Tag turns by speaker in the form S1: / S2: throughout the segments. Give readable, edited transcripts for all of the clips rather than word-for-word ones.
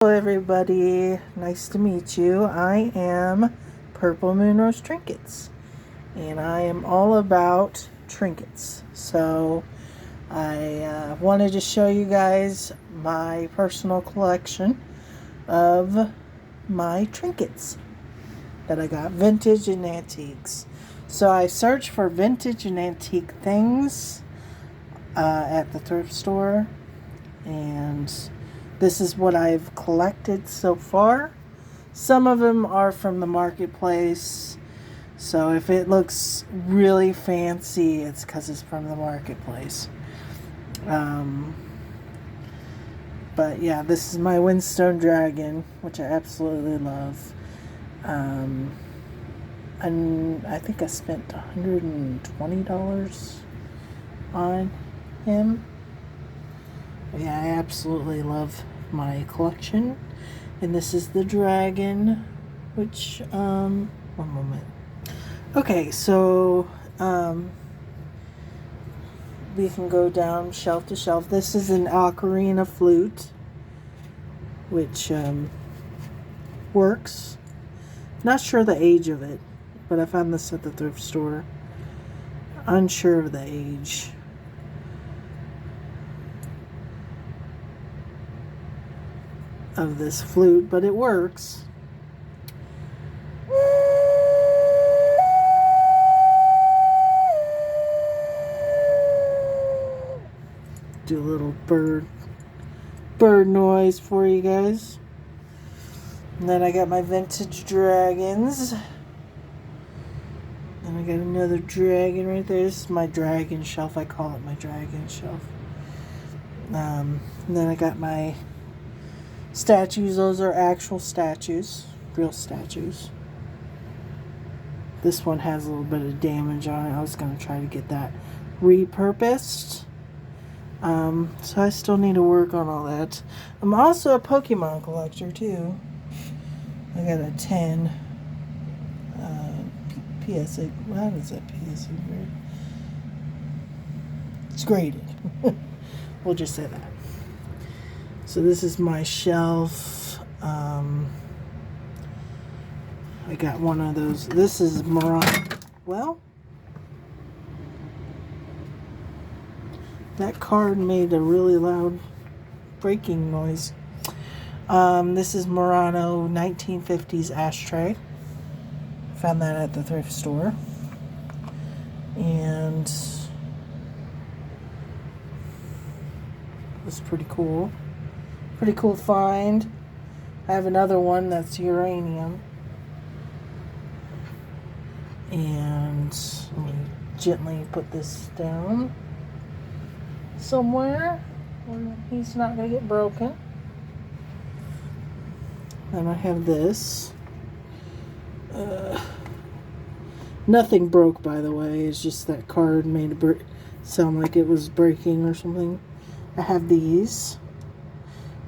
S1: Hello everybody, nice to meet you. I am Purple Moon Rose Trinkets, and I am all about trinkets. So I wanted to show you guys my personal collection of my trinkets that I got, vintage and antiques. So I searched for vintage and antique things at the thrift store, and this is what I've collected so far. Some of them are from the marketplace, so if it looks really fancy, it's because it's from the marketplace. But yeah, this is my Windstone Dragon, which I absolutely love. And I think I spent $120 on him. Yeah, I absolutely love my collection. And this is the dragon, which, one moment. Okay, so, we can go down shelf to shelf. This is an ocarina flute, which, works. Not sure the age of it, but I found this at the thrift store. Unsure of the age. Of this flute, but it works. Do a little bird noise for you guys. And then I got my vintage dragons. And I got another dragon right there. This is my dragon shelf. I call it my dragon shelf. And then I got my statues. Those are actual statues, real statues. This one has a little bit of damage on it. I was going to try to get that repurposed. So I still need to work on all that. I'm also a Pokemon collector too. I got a 10 PSA. How does that PSA grade? It's graded. We'll just say that. So this is my shelf. I got one of those. This is Morocco. Well, that card made a really loud breaking noise. This is Murano 1950s ashtray. Found that at the thrift store. And it's pretty cool. Pretty cool find. I have another one that's uranium. And let me gently put this down somewhere where he's not going to get broken. And I have this. Nothing broke, by the way. It's just that card made it sound like it was breaking or something. I have these,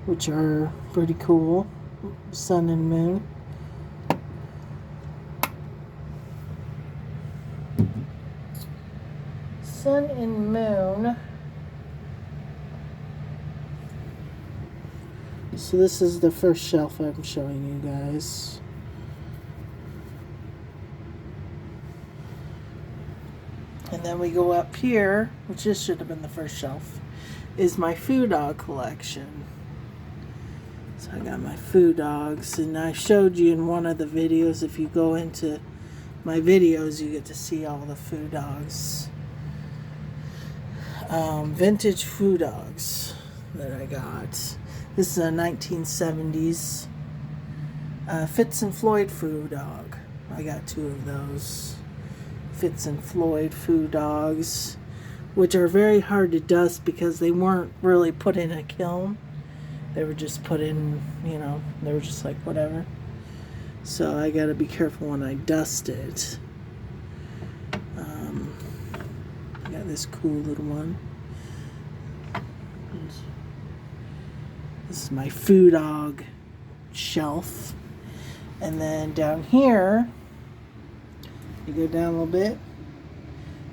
S1: which are pretty cool. Sun and Moon. Sun and Moon. So this is the first shelf I'm showing you guys. And then we go up here, which this should have been the first shelf, is my Foo Dog collection. So I got my Foo Dogs, and I showed you in one of the videos. If you go into my videos, you get to see all the Foo Dogs. Vintage Foo Dogs that I got. This is a 1970s Fitz and Floyd Foo Dog. I got two of those Fitz and Floyd Foo Dogs, which are very hard to dust because they weren't really put in a kiln. They were just put in, you know, they were just like whatever. So I gotta be careful when I dust it. I got this cool little one. This is my Foo Dog shelf. And then down here, you go down a little bit,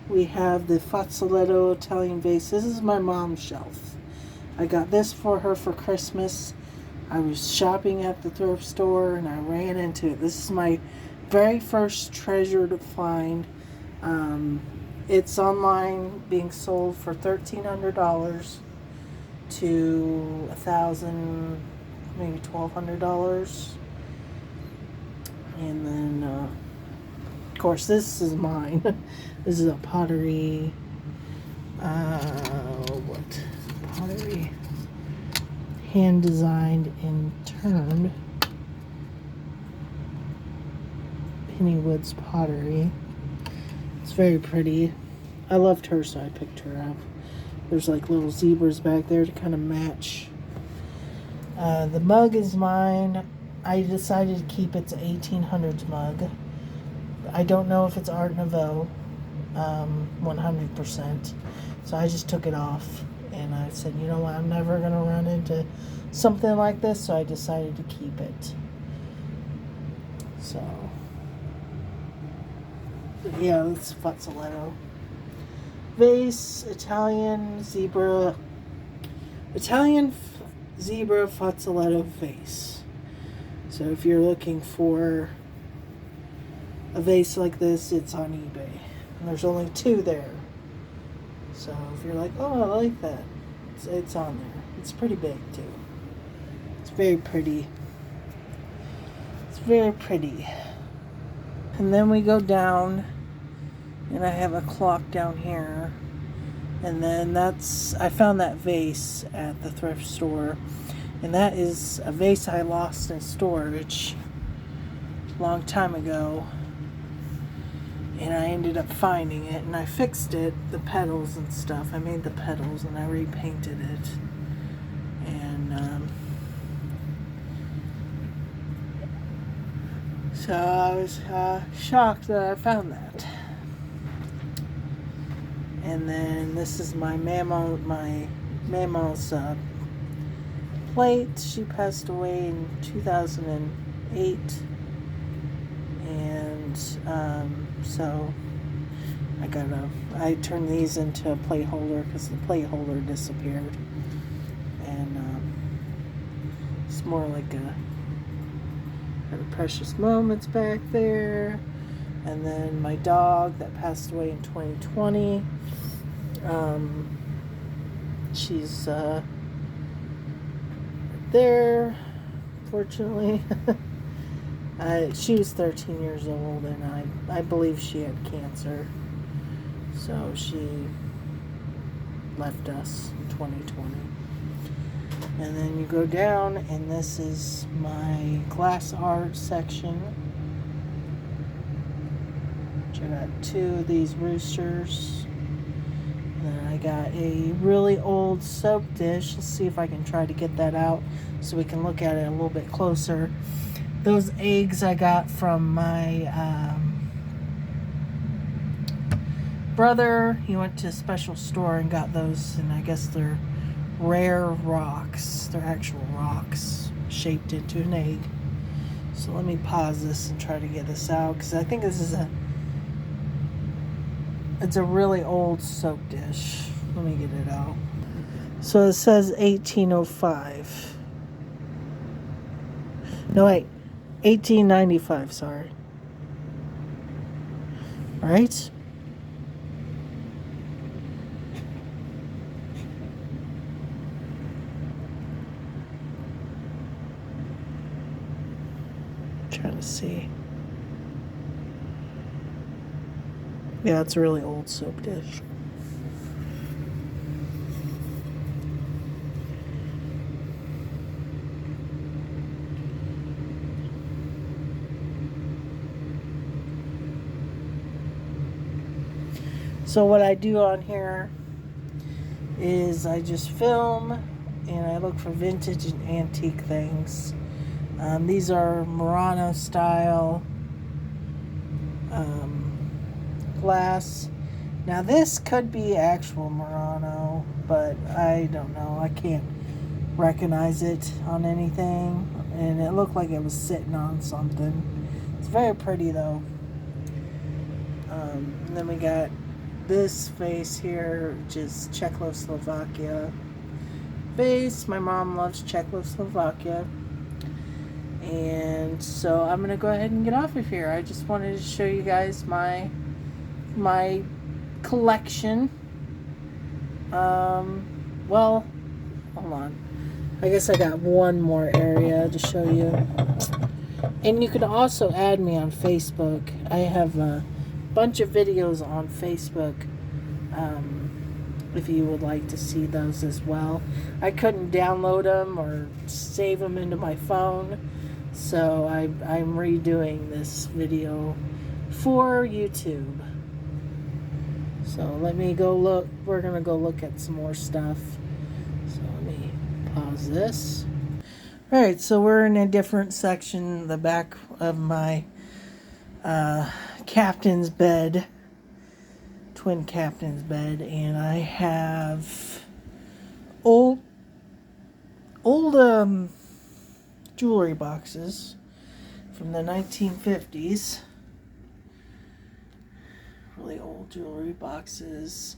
S1: we have the Fazzoletto Italian vase. This is my mom's shelf. I got this for her for Christmas. I was shopping at the thrift store and I ran into it. This is my very first treasure to find. It's online, being sold for $1,300 to $1,000, maybe $1,200. And then, of course, this is mine. This is a pottery. What pottery? Hand designed and turned. Pennywood's pottery. It's very pretty. I loved her, so I picked her up. There's like little zebras back there to kind of match. The mug is mine. I decided to keep its 1800s mug. I don't know if it's Art Nouveau, 100%. So I just took it off. And I said, you know what, I'm never going to run into something like this, so I decided to keep it. So, yeah, it's Fazzoletto. Vase, Italian zebra Fazzoletto vase. So if you're looking for a vase like this, it's on eBay. And there's only 2 there. So if you're like, oh, I like that, it's on there. It's pretty big too. It's very pretty. It's very pretty. And then we go down, and I have a clock down here. And then I found that vase at the thrift store. And that is a vase I lost in storage a long time ago. And I ended up finding it, and I fixed it, the petals and stuff. I made the petals, and I repainted it. And so I was shocked that I found that. And then this is my Mama's plate. She passed away in 2008. And so I turned these into a plate holder because the plate holder disappeared. And it's more like her precious moments back there. And then my dog that passed away in 2020. She's right there, fortunately. She was 13 years old, and I believe she had cancer. So she left us in 2020. And then you go down, and this is my glass art section. I got 2 of these roosters. And then I got a really old soap dish. Let's see if I can try to get that out so we can look at it a little bit closer. Those eggs I got from my brother. He went to a special store and got those, and I guess they're rare rocks. They're actual rocks shaped into an egg. So let me pause this and try to get this out, because I think this is it's a really old soap dish. Let me get it out. So it says 1805. No, wait. 1895, sorry. Right? Trying to see. Yeah, it's a really old soap dish. So what I do on here is I just film and I look for vintage and antique things. These are Murano style glass. Now this could be actual Murano, but I don't know. I can't recognize it on anything. And it looked like it was sitting on something. It's very pretty though. And then we got this vase here, which is Czechoslovakia vase. My mom loves Czechoslovakia. And so I'm going to go ahead and get off of here. I just wanted to show you guys my collection. Well, hold on. I guess I got one more area to show you. And you can also add me on Facebook. I have a bunch of videos on Facebook, if you would like to see those as well. I couldn't download them or save them into my phone, so I'm redoing this video for YouTube. So let me go look. We're going to go look at some more stuff. So let me pause this. Alright, so we're in a different section, the back of my captain's bed, twin captain's bed, and I have old jewelry boxes from the 1950s. Really old jewelry boxes.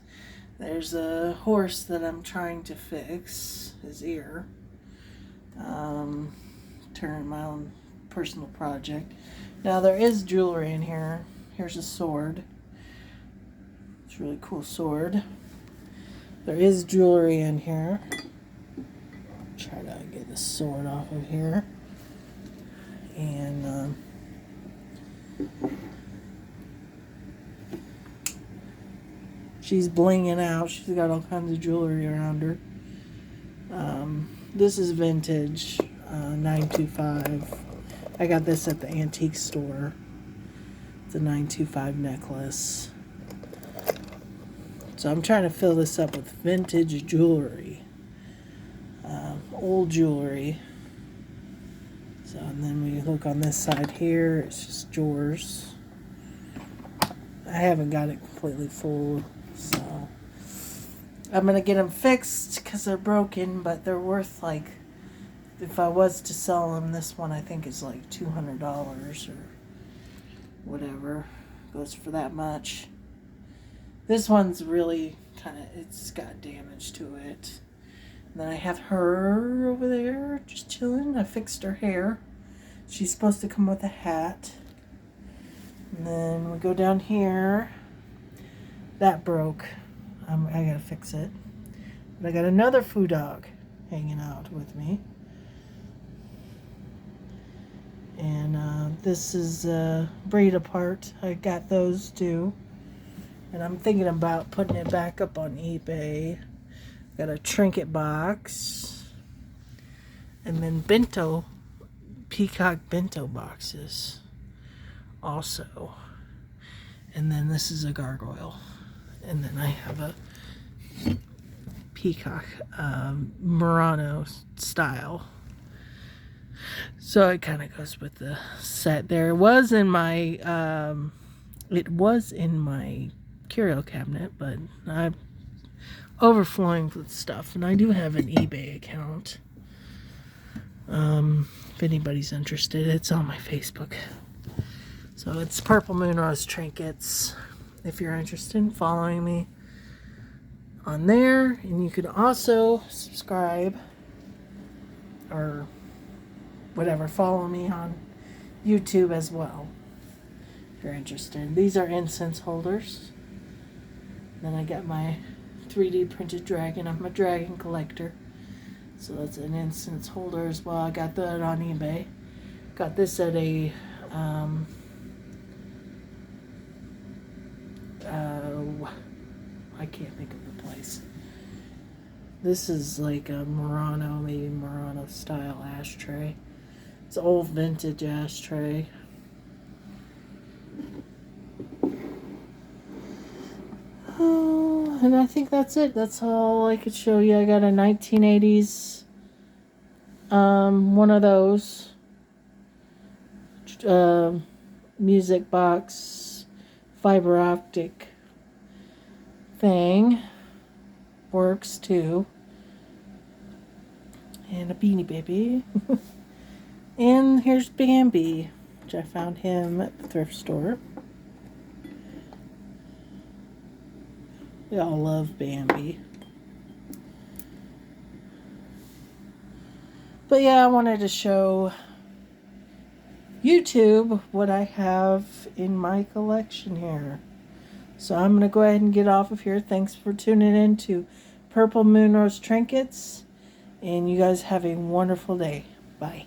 S1: There's a horse that I'm trying to fix, his ear. Turn my own personal project. Now there is jewelry in here. Here's a sword. It's a really cool sword. There is jewelry in here. Try to get the sword off of here. And she's blinging out. She's got all kinds of jewelry around her. This is vintage, 925. I got this at the antique store. It's a 925 necklace. So I'm trying to fill this up with vintage jewelry. Old jewelry. So, and then we look on this side here, it's just drawers. I haven't got it completely full, so I'm going to get them fixed because they're broken, but they're worth, like, if I was to sell them, this one I think is like $200 or whatever. Goes for that much. This one's really kind of, it's got damage to it. And then I have her over there just chilling. I fixed her hair. She's supposed to come with a hat. And then we go down here. That broke. I gotta fix it. But I got another foo dog hanging out with me. And this is braid apart. I got those too. And I'm thinking about putting it back up on eBay. Got a trinket box. And then bento, peacock bento boxes also. And then this is a gargoyle. And then I have a peacock Murano style. So it kind of goes with the set there. It was in my curio cabinet, but I'm overflowing with stuff, and I do have an eBay account. If anybody's interested, it's on my Facebook. So it's Purple Moon Rose Trinkets. If you're interested in following me on there, and you can also subscribe or whatever, follow me on YouTube as well if you're interested. These are incense holders. Then I got my 3D printed dragon. I'm a dragon collector, so that's an incense holder as well. I got that on eBay. Got this at a I can't think of the place. This is like a Murano, maybe Murano style ashtray. It's an old vintage ashtray. Oh, and I think that's it. That's all I could show you. I got a 1980s one of those music box fiber optic thing. Works too. And a Beanie Baby. And here's Bambi, which I found him at the thrift store. We all love Bambi. But yeah, I wanted to show YouTube what I have in my collection here. So I'm going to go ahead and get off of here. Thanks for tuning in to Purple Moon Rose Trinkets. And you guys have a wonderful day. Bye.